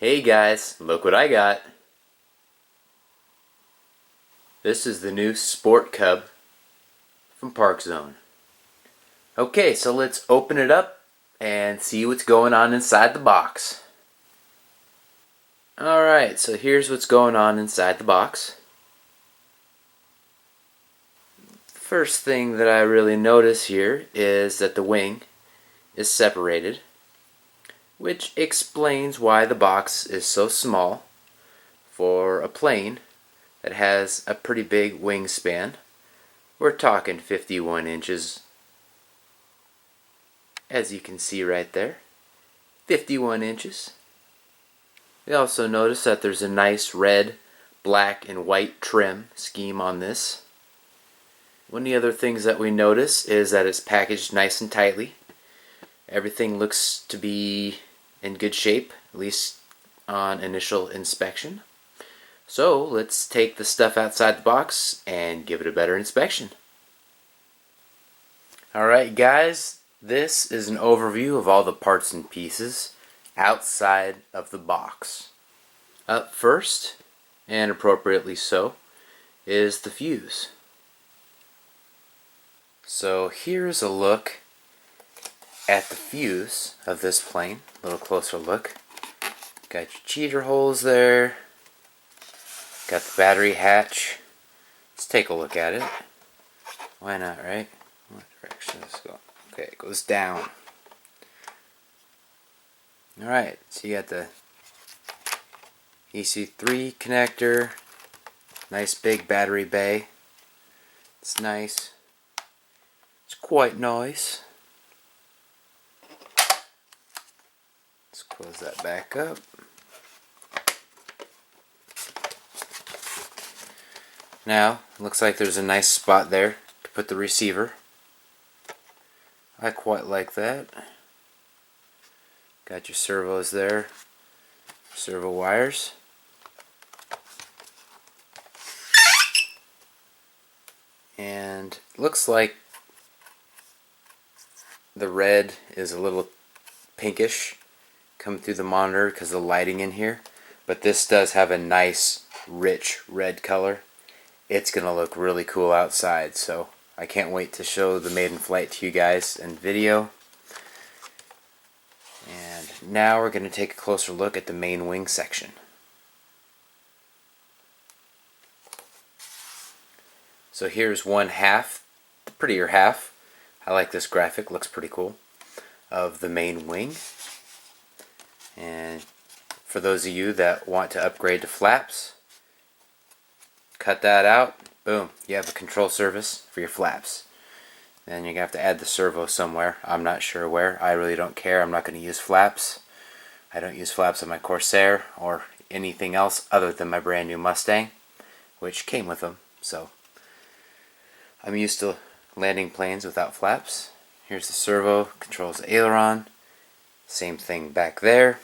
Hey guys, look what I got. This is the new Sport Cub from Parkzone. Okay, so let's open it up and see what's going on inside the box. Alright, so here's what's going on inside the box. First thing that I really notice here is that the wing is separated, which explains why the box is so small for a plane that has a pretty big wingspan. We're talking 51 inches, as you can see right there. 51 inches. We also notice that there's a nice red, black, and white trim scheme on this. One of the other things that we notice is that it's packaged nice and tightly. Everything looks to be in good shape, at least on initial inspection. So let's take the stuff outside the box and give it a better inspection. Alright guys, this is an overview of all the parts and pieces outside of the box. Up first, and appropriately so, is the fuse. So here's a look at the fuse of this plane. A little closer look. Got your cheater holes there. Got the battery hatch. Let's take a look at it. Why not, right? What direction does this go? Okay, it goes down. Alright, so you got the EC3 connector. Nice big battery bay. It's nice. It's quite nice. Let's close that back up. Now, looks like there's a nice spot there to put the receiver. I quite like that. Got your servos there, servo wires. And looks like the red is a little pinkish coming through the monitor because of the lighting in here. But this does have a nice rich red color. It's going to look really cool outside, so I can't wait to show the Maiden flight to you guys in video. And now we're going to take a closer look at the main wing section. So here's one half, the prettier half. I like this graphic, looks pretty cool, of the main wing. And for those of you that want to upgrade to flaps, cut that out, boom, you have a control surface for your flaps. Then you're going to have to add the servo somewhere. I'm not sure where. I really don't care. I'm not going to use flaps. I don't use flaps on my Corsair or anything else other than my brand new Mustang, which came with them. So I'm used to landing planes without flaps. Here's the servo, controls the aileron. Same thing back there.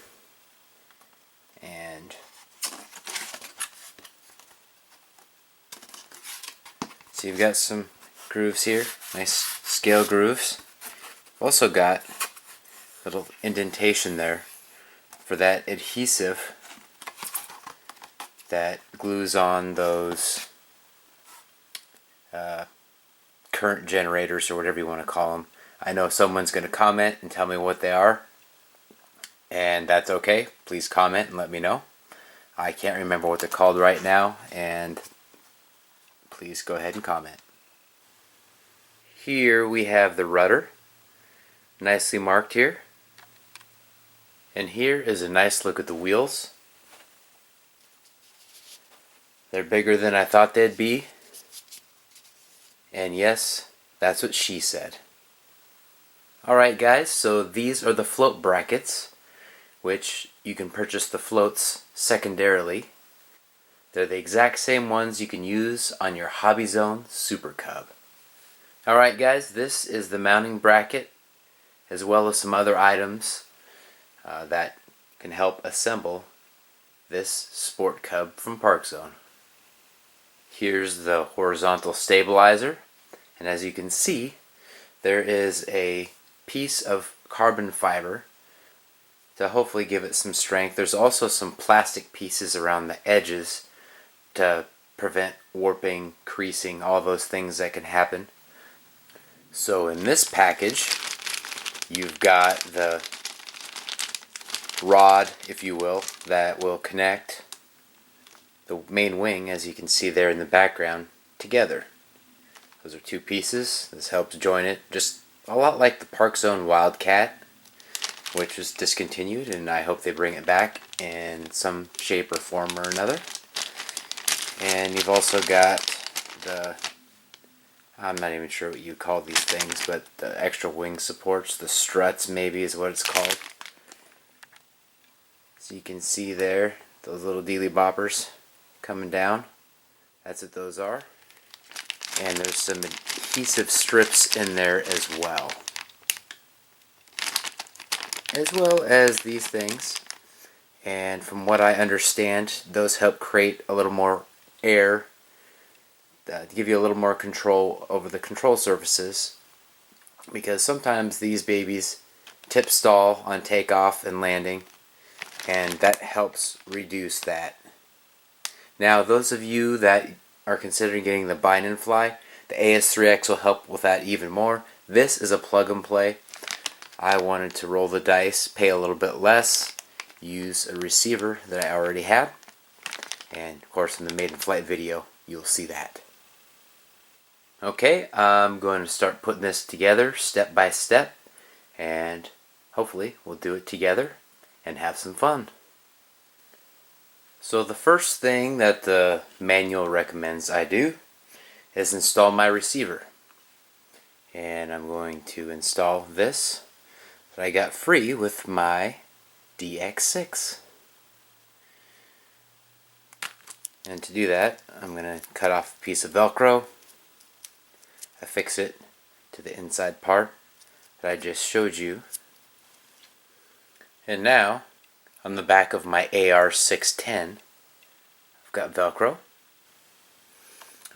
And so you've got some grooves here, nice scale grooves. Also got a little indentation there for that adhesive that glues on those current generators or whatever you want to call them. I know someone's going to comment and tell me what they are, and that's okay. Please comment and let me know. I can't remember what they're called right now, and please go ahead and comment. Here we have the rudder, nicely marked here. And here is a nice look at the wheels. They're bigger than I thought they'd be. And yes, that's what she said. Alright guys, so these are the float brackets, which you can purchase the floats secondarily. They're the exact same ones you can use on your Hobby Zone Super Cub. Alright guys, this is the mounting bracket, as well as some other items that can help assemble this Sport Cub from Parkzone. Here's the horizontal stabilizer, and as you can see, there is a piece of carbon fiber to hopefully give it some strength. There's also some plastic pieces around the edges to prevent warping, creasing, all those things that can happen. So in this package, you've got the rod, if you will, that will connect the main wing, as you can see there in the background, together. Those are two pieces. This helps join it, just a lot like the Parkzone Wildcat, which was discontinued, and I hope they bring it back in some shape or form or another. And you've also got the, I'm not even sure what you call these things, but the extra wing supports, the struts maybe is what it's called. So you can see there, those little dealy boppers coming down. That's what those are. And there's some adhesive strips in there as well. As well as these things. And from what I understand, those help create a little more air to give you a little more control over the control surfaces, because sometimes these babies tip stall on takeoff and landing, and that helps reduce that. Now, those of you that are considering getting the bind and fly, the AS3X will help with that even more. This is a plug and play. I wanted to roll the dice, pay a little bit less, use a receiver that I already had, and of course in the Maiden flight video you'll see that. Okay, I'm going to start putting this together step by step, and hopefully we'll do it together and have some fun. So the first thing that the manual recommends I do is install my receiver. And I'm going to install this that I got free with my DX6. And to do that, I'm going to cut off a piece of Velcro, affix it to the inside part that I just showed you. And now, on the back of my AR610, I've got Velcro.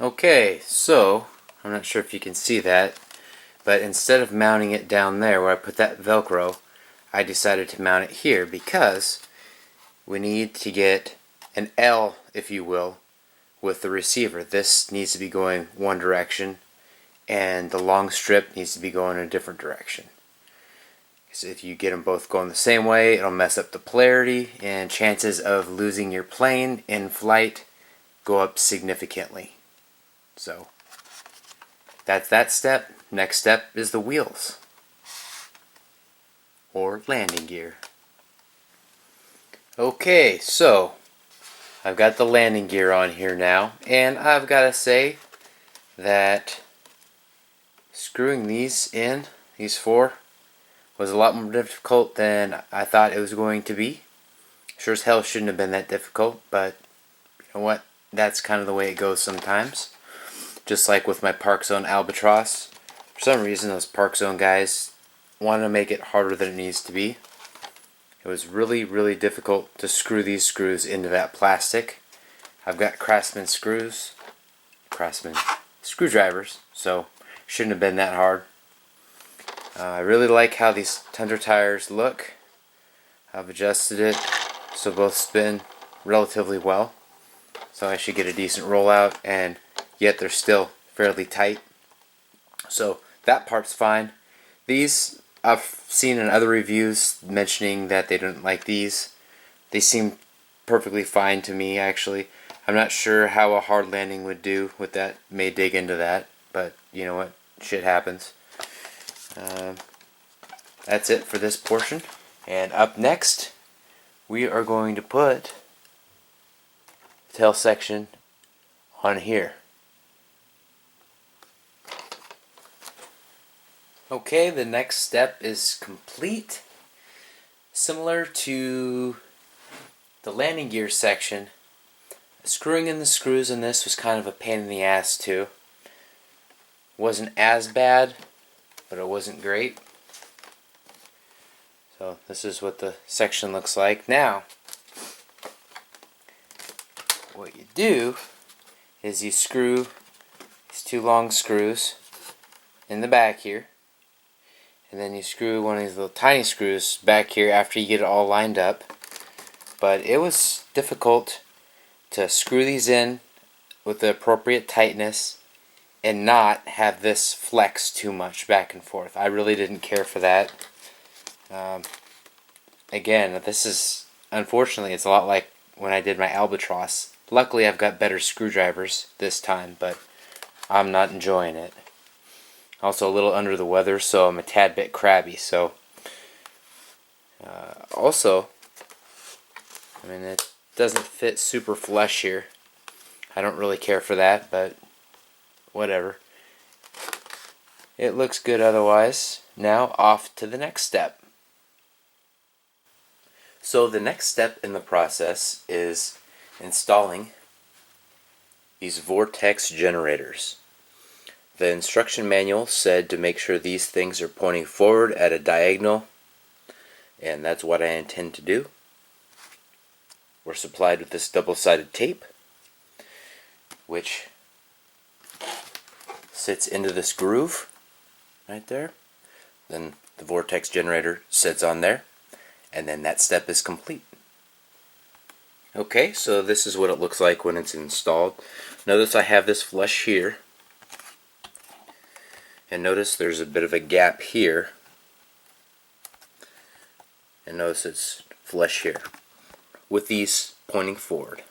Okay, so, I'm not sure if you can see that, but instead of mounting it down there where I put that Velcro, I decided to mount it here because we need to get an L, if you will, with the receiver. This needs to be going one direction, and the long strip needs to be going in a different direction. So if you get them both going the same way, it'll mess up the polarity, and chances of losing your plane in flight go up significantly. So that's that step. Next step is the wheels, or landing gear. Okay, so I've got the landing gear on here now, and I've got to say that screwing these in, these four, was a lot more difficult than I thought it was going to be. Sure as hell shouldn't have been that difficult, but you know what? That's kind of the way it goes sometimes. Just like with my Parkzone Albatross. For some reason, those Parkzone guys want to make it harder than it needs to be. It was really, really difficult to screw these screws into that plastic. I've got Craftsman screwdrivers, so shouldn't have been that hard. I really like how these Tundra tires look. I've adjusted it so both spin relatively well, so I should get a decent rollout, and yet they're still fairly tight. So that part's fine. These, I've seen in other reviews mentioning that they didn't like these. They seem perfectly fine to me, actually. I'm not sure how a hard landing would do with that. May dig into that, but you know what? Shit happens. That's it for this portion. And up next, we are going to put the tail section on here. Okay, the next step is complete. Similar to the landing gear section, screwing in the screws in this was kind of a pain in the ass too. Wasn't as bad, but it wasn't great. So this is what the section looks like. Now, what you do is you screw these two long screws in the back here, and then you screw one of these little tiny screws back here after you get it all lined up. But it was difficult to screw these in with the appropriate tightness and not have this flex too much back and forth. I really didn't care for that. Again, this is, unfortunately, it's a lot like when I did my Albatross. Luckily, I've got better screwdrivers this time, but I'm not enjoying it. Also a little under the weather, so I'm a tad bit crabby. So, also, I mean, it doesn't fit super flush here. I don't really care for that, but whatever. It looks good otherwise. Now, off to the next step. So the next step in the process is installing these vortex generators. The instruction manual said to make sure these things are pointing forward at a diagonal, and that's what I intend to do. We're supplied with this double-sided tape, which sits into this groove right there. Then the vortex generator sits on there, and then that step is complete. Okay, so this is what it looks like when it's installed. Notice I have this flush here, and notice there's a bit of a gap here, and notice it's flush here with these pointing forward.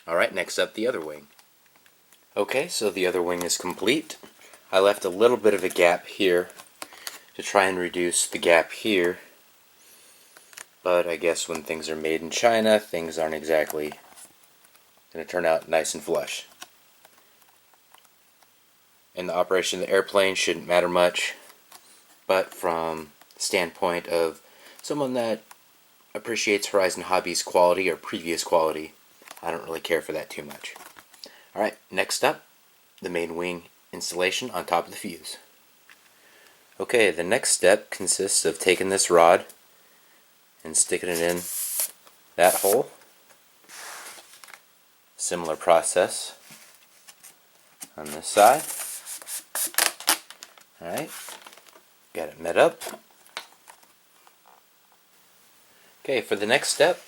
Alright, next up, the other wing. Okay, so the other wing is complete. I left a little bit of a gap here to try and reduce the gap here, but I guess when things are made in China, things aren't exactly going to turn out nice and flush. In the operation of the airplane shouldn't matter much, but from the standpoint of someone that appreciates Horizon Hobbies quality or previous quality, I don't really care for that too much. Alright, next up, the main wing installation on top of the fuse. Okay, the next step consists of taking this rod and sticking it in that hole. Similar process on this side. Alright, got it met up. Okay, for the next step,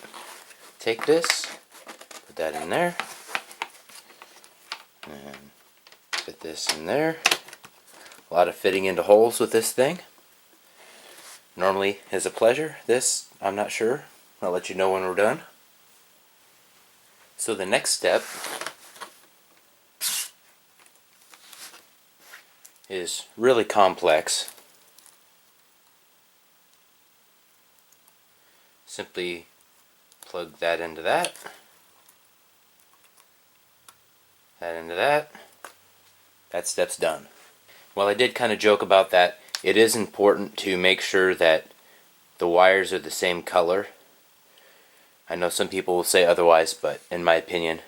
take this, put that in there, and fit this in there. A lot of fitting into holes with this thing. Normally is a pleasure. This, I'm not sure. I'll let you know when we're done. So the next step is really complex. Simply plug that into that, that into that. That step's done. Well, I did kind of joke about that. It is important to make sure that the wires are the same color. I know some people will say otherwise, but in my opinion,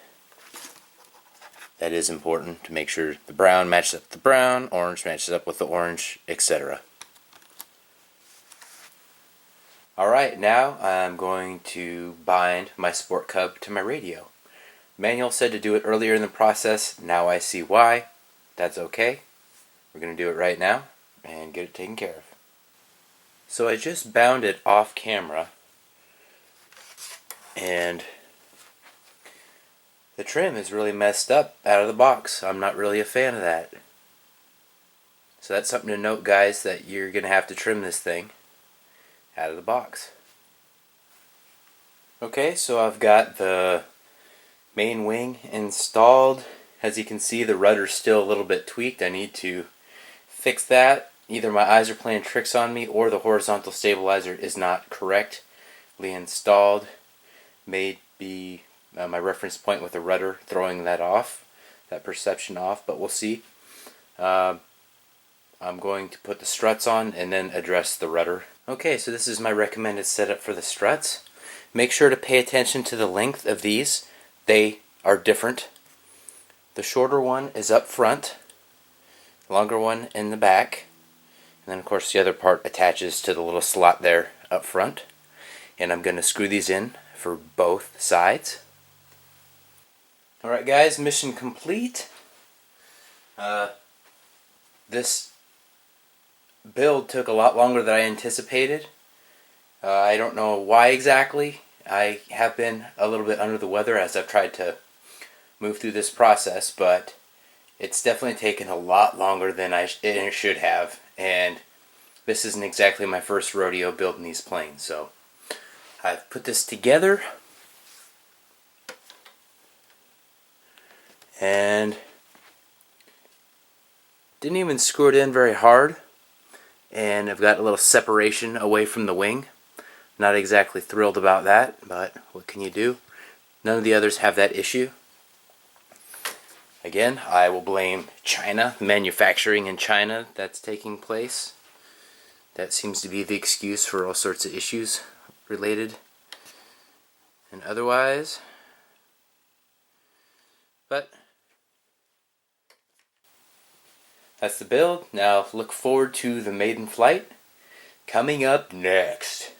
that is important to make sure the brown matches up with the brown, orange matches up with the orange, etc. Alright, now I'm going to bind my Sport Cub to my radio. Manual said to do it earlier in the process. Now I see why. That's okay. We're going to do it right now and get it taken care of. So I just bound it off camera, and the trim is really messed up out of the box. I'm not really a fan of that. So that's something to note, guys, that you're going to have to trim this thing out of the box. Okay, so I've got the main wing installed. As you can see, the rudder's still a little bit tweaked. I need to fix that. Either my eyes are playing tricks on me or the horizontal stabilizer is not correctly installed. May be my reference point with the rudder throwing that off, that perception off, but we'll see. I'm going to put the struts on and then address the rudder. Okay, so this is my recommended setup for the struts. Make sure to pay attention to the length of these. They are different. The shorter one is up front, longer one in the back, and then of course the other part attaches to the little slot there up front. And I'm going to screw these in for both sides. Alright guys, mission complete. This build took a lot longer than I anticipated. I don't know why exactly. I have been a little bit under the weather as I've tried to move through this process, but it's definitely taken a lot longer than it should have, and this isn't exactly my first rodeo building these planes, so I've put this together, and didn't even screw it in very hard, and I've got a little separation away from the wing. Not exactly thrilled about that, but what can you do? None of the others have that issue. Again, I will blame China, manufacturing in China that's taking place. That seems to be the excuse for all sorts of issues related and otherwise. But that's the build. Now look forward to the maiden flight coming up next.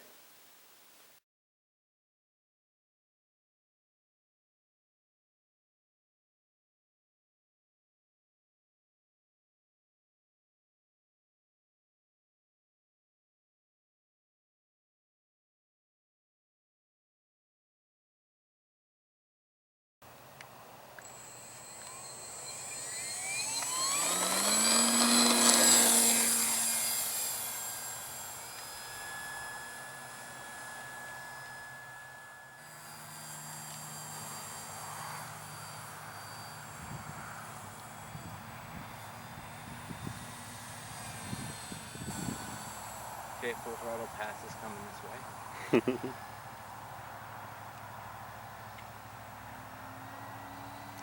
Okay, full throttle pass is coming this way.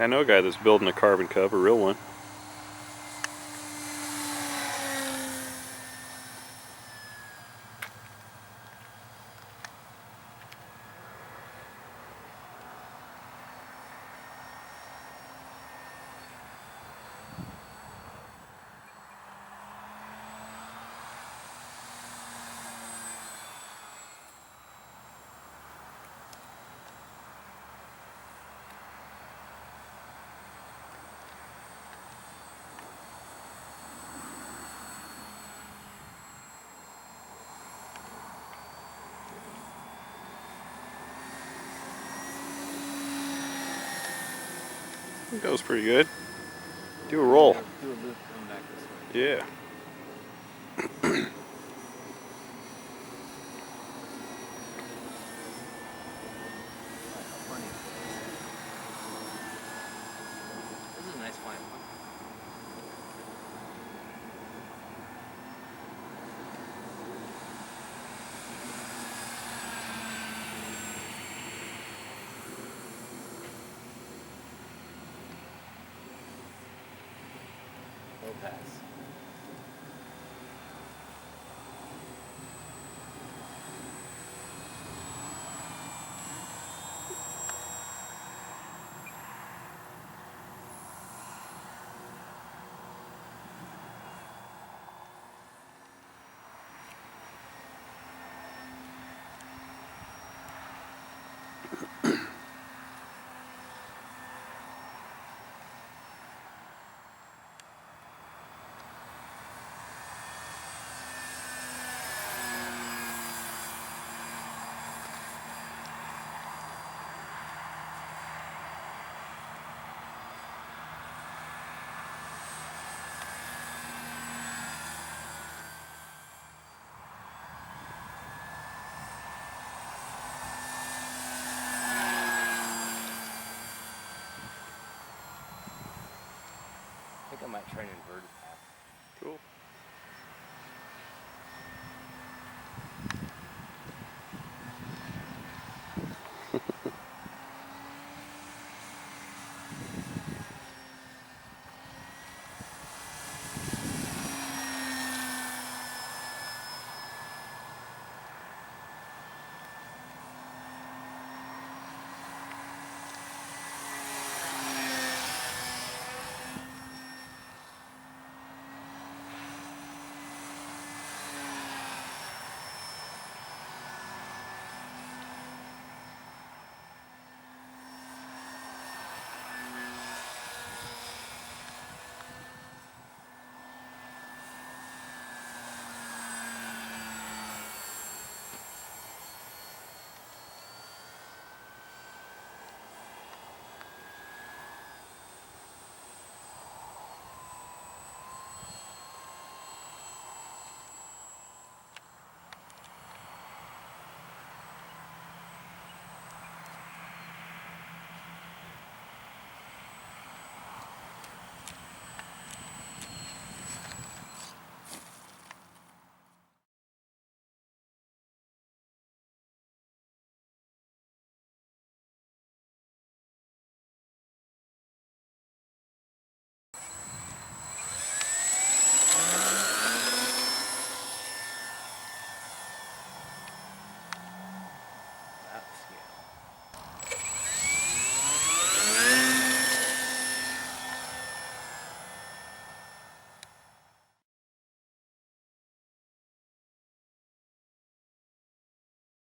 I know a guy that's building a carbon Cub, a real one. It goes pretty good. Do a roll. Do a loop coming back this way. Yeah. This is a nice flying one. Low pass. I think I might try and invert it.